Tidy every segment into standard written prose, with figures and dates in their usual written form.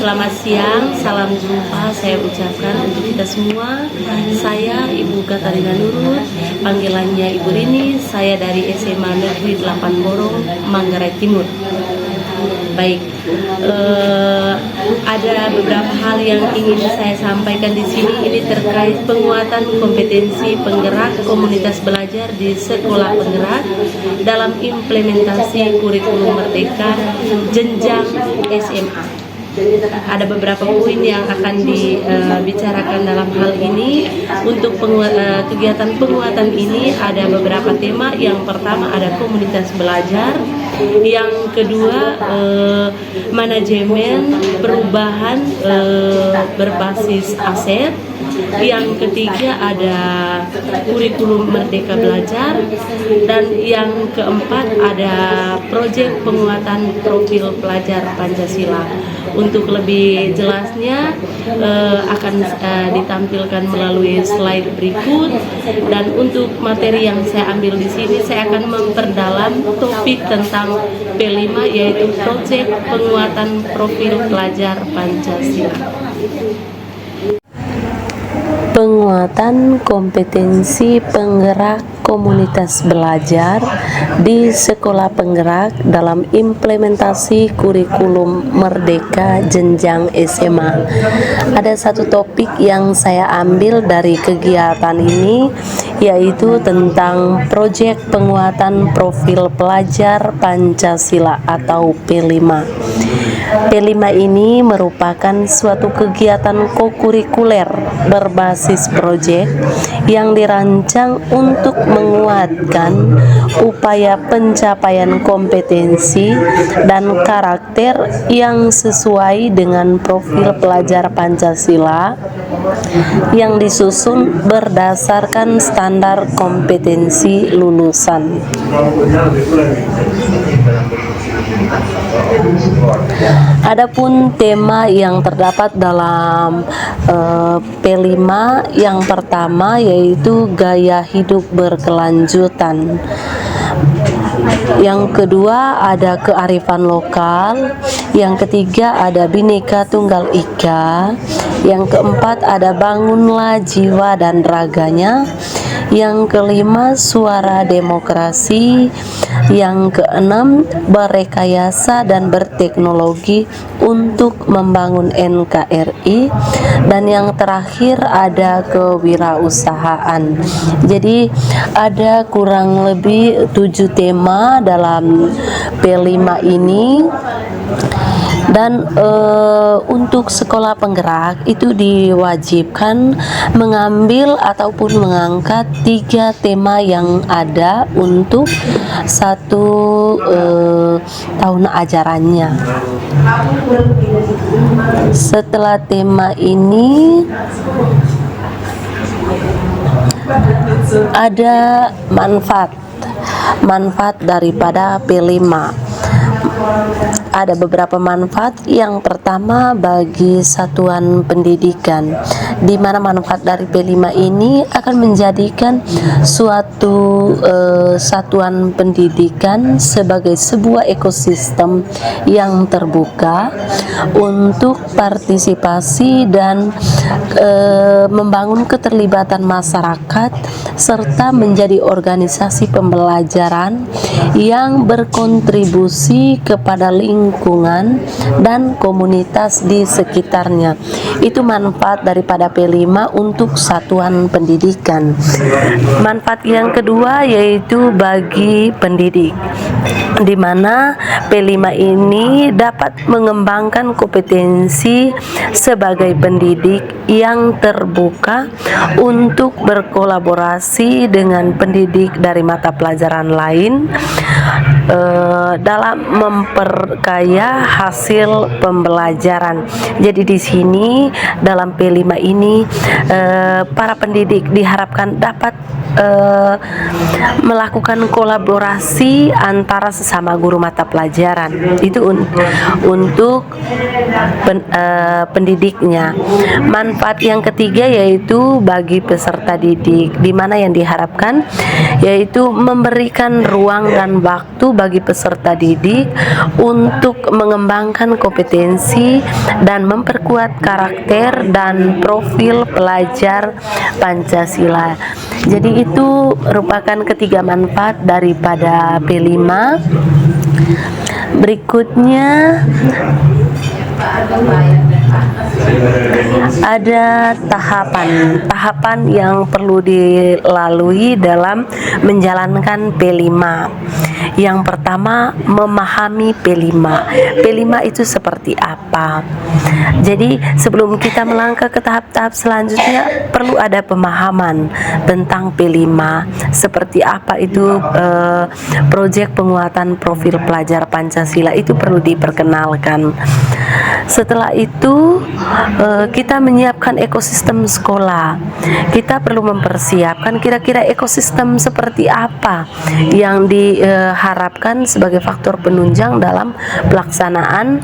Selamat siang, salam jumpa saya ucapkan untuk kita semua. Saya Ibu Katarina Nurut, panggilannya Ibu Rini. Saya dari SMA Negeri 8 Borong, Manggarai Timur. Baik, ada beberapa hal yang ingin saya sampaikan di sini. Ini terkait penguatan kompetensi penggerak komunitas belajar di sekolah penggerak dalam implementasi kurikulum merdeka jenjang SMA. Ada beberapa poin yang akan dibicarakan dalam hal ini. Untuk kegiatan penguatan ini ada beberapa tema. Yang pertama ada komunitas belajar, yang kedua manajemen perubahan berbasis aset, yang ketiga ada kurikulum merdeka belajar, dan yang keempat ada proyek penguatan profil pelajar Pancasila. Untuk lebih jelasnya akan ditampilkan melalui slide berikut. Dan untuk materi yang saya ambil di sini, saya akan memperdalam topik tentang P5, yaitu proyek penguatan profil pelajar Pancasila. Penguatan kompetensi penggerak komunitas belajar di sekolah penggerak dalam implementasi kurikulum merdeka jenjang SMA. Ada satu topik yang saya ambil dari kegiatan ini, yaitu tentang proyek penguatan profil pelajar Pancasila atau P5. P5 ini merupakan suatu kegiatan kokurikuler berbasis proyek yang dirancang untuk menguatkan upaya pencapaian kompetensi dan karakter yang sesuai dengan profil pelajar Pancasila yang disusun berdasarkan standar kompetensi lulusan. Adapun tema yang terdapat dalam P5, yang pertama yaitu gaya hidup berkelanjutan. Yang kedua ada kearifan lokal, yang ketiga ada Bhinneka Tunggal Ika, yang keempat ada bangunlah jiwa dan raganya, yang kelima suara demokrasi, yang keenam berrekayasa dan berteknologi untuk membangun NKRI, dan yang terakhir ada kewirausahaan. Jadi ada kurang lebih 7 tema dalam P5 ini. Dan untuk sekolah penggerak itu diwajibkan mengambil ataupun mengangkat 3 tema yang ada untuk satu tahun ajarannya. Setelah tema ini ada manfaat daripada P5. Ada beberapa manfaat. Yang pertama bagi satuan pendidikan, di mana manfaat dari P5 ini akan menjadikan suatu satuan pendidikan sebagai sebuah ekosistem yang terbuka untuk partisipasi dan membangun keterlibatan masyarakat, serta menjadi organisasi pembelajaran yang berkontribusi kepada lingkungan dan komunitas di sekitarnya. Itu manfaat daripada P5 untuk satuan pendidikan. Manfaat yang kedua yaitu bagi pendidik, di mana P5 ini dapat mengembangkan kompetensi sebagai pendidik yang terbuka untuk berkolaborasi dengan pendidik dari mata pelajaran lain dalam memperkaya hasil pembelajaran. Jadi di sini dalam P5 ini para pendidik diharapkan dapat melakukan kolaborasi antara sesama guru mata pelajaran itu untuk pendidiknya. Manfaat yang ketiga yaitu bagi peserta didik, di mana yang diharapkan yaitu memberikan ruang dan waktu bagi peserta didik untuk mengembangkan kompetensi dan memperkuat karakter dan profil pelajar Pancasila. Jadi itu merupakan ketiga manfaat daripada P5. Berikutnya ada tahapan yang perlu dilalui dalam menjalankan P5. Yang pertama, memahami P5. P5 itu seperti apa? Jadi sebelum kita melangkah ke tahap-tahap selanjutnya perlu ada pemahaman tentang P5. Seperti apa itu proyek penguatan profil pelajar Pancasila itu perlu diperkenalkan. Setelah itu kita menyiapkan ekosistem sekolah. Kita perlu mempersiapkan kira-kira ekosistem seperti apa yang diharapkan sebagai faktor penunjang dalam pelaksanaan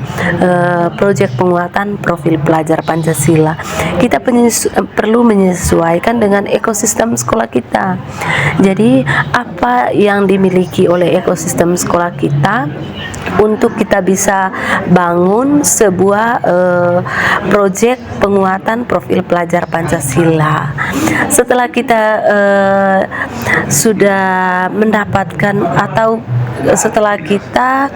proyek penguatan profil pelajar Pancasila. Kita perlu menyesuaikan dengan ekosistem sekolah kita. Jadi apa yang dimiliki oleh ekosistem sekolah kita untuk kita bisa bangun sebuah proyek penguatan profil pelajar Pancasila. Setelah kita sudah mendapatkan atau setelah kita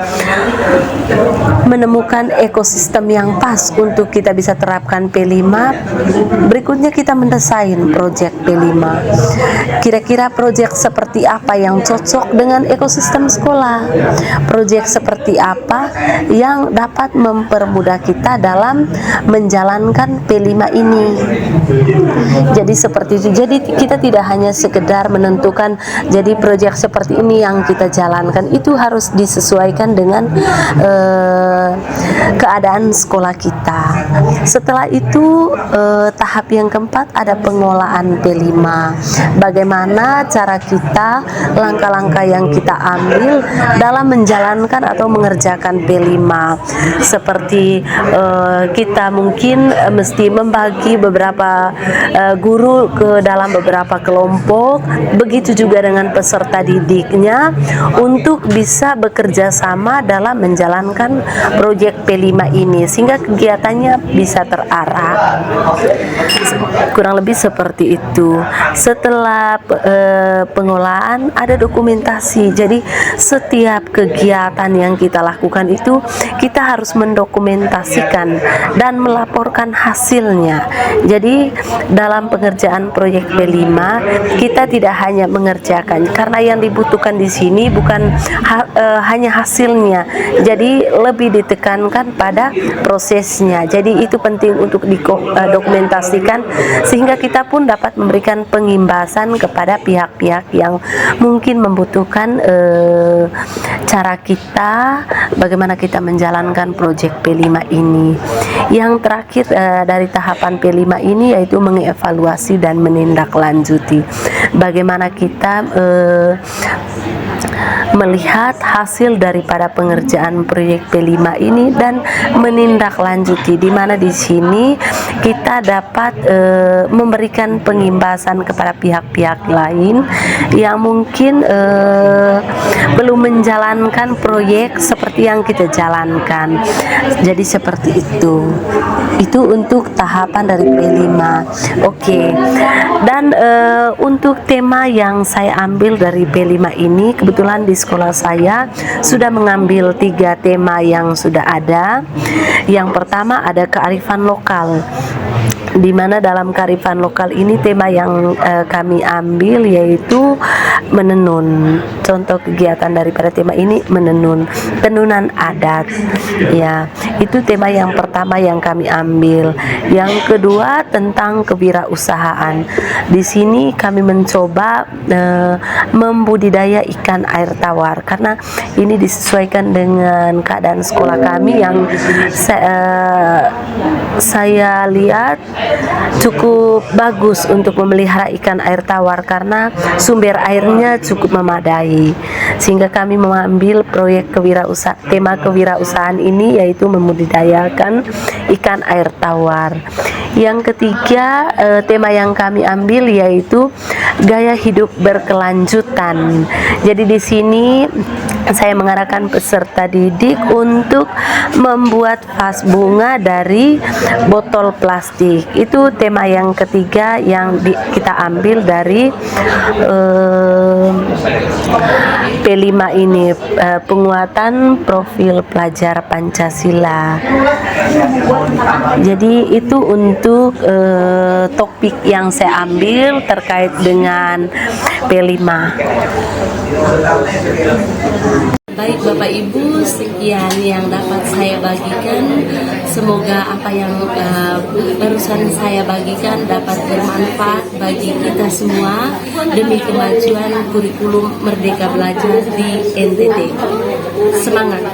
menemukan ekosistem yang pas untuk kita bisa terapkan P5, berikutnya kita mendesain proyek P5. Kira-kira proyek seperti apa yang cocok dengan ekosistem sekolah? Proyek seperti apa yang dapat mempermudah kita dalam menjalankan P5 ini? Jadi seperti itu. Jadi kita tidak hanya sekedar menentukan jadi proyek seperti ini yang kita jalankan, itu harus disesuaikan dengan keadaan sekolah kita. Setelah itu tahap yang keempat ada pengolahan P5. Bagaimana cara kita, langkah-langkah yang kita ambil dalam menjalankan atau mengerjakan P5. Seperti kita mungkin mesti membagi beberapa guru ke dalam beberapa kelompok, begitu juga dengan peserta didiknya untuk bisa bekerja sama dalam menjalankan proyek P5 ini sehingga kegiatannya bisa terarah. Kurang lebih seperti itu. Setelah pengolahan ada dokumentasi. Jadi setiap kegiatan yang kita lakukan itu kita harus mendokumentasikan dan melaporkan hasilnya. Jadi dalam pengerjaan proyek P5 kita tidak hanya mengerjakan, karena yang dibutuhkan di sini bukan hanya hasilnya, jadi lebih ditekankan pada prosesnya. Jadi itu penting untuk didokumentasikan sehingga kita pun dapat memberikan pengimbasan kepada pihak-pihak yang mungkin membutuhkan cara kita bagaimana kita menjalankan proyek P5 ini. Yang terakhir dari tahapan P5 ini yaitu mengevaluasi dan menindaklanjuti. Bagaimana kita melihat hasil daripada pengerjaan proyek P5 ini dan menindaklanjuti, di mana di sini kita dapat memberikan pengimbasan kepada pihak-pihak lain yang mungkin belum menjalankan proyek seperti yang kita jalankan. Jadi seperti itu. Itu untuk tahapan dari P5. Oke. Dan untuk tema yang saya ambil dari P5 ini, kebetulan di sekolah saya sudah mengambil 3 tema yang sudah ada. Yang pertama ada kearifan lokal, di mana dalam kearifan lokal ini tema yang kami ambil yaitu menenun. Contoh kegiatan daripada tema ini menenun, tenunan adat. Ya, itu tema yang pertama yang kami ambil. Yang kedua tentang kewirausahaan. Di sini kami mencoba membudidaya ikan air tawar karena ini disesuaikan dengan keadaan sekolah kami yang saya lihat cukup bagus untuk memelihara ikan air tawar karena sumber airnya cukup memadai, sehingga kami mengambil proyek tema kewirausahaan ini, yaitu membudidayakan ikan air tawar. Yang ketiga, tema yang kami ambil yaitu gaya hidup berkelanjutan. Jadi di sini saya mengarahkan peserta didik untuk membuat vas bunga dari botol plastik. Itu tema yang ketiga yang kita ambil dari P5 ini, penguatan profil pelajar Pancasila. Jadi itu untuk topik yang saya ambil terkait dengan P5. Baik Bapak Ibu, sekian yang dapat saya bagikan. Semoga apa yang barusan saya bagikan dapat bermanfaat bagi kita semua demi kemajuan kurikulum Merdeka Belajar di NTT. Semangat!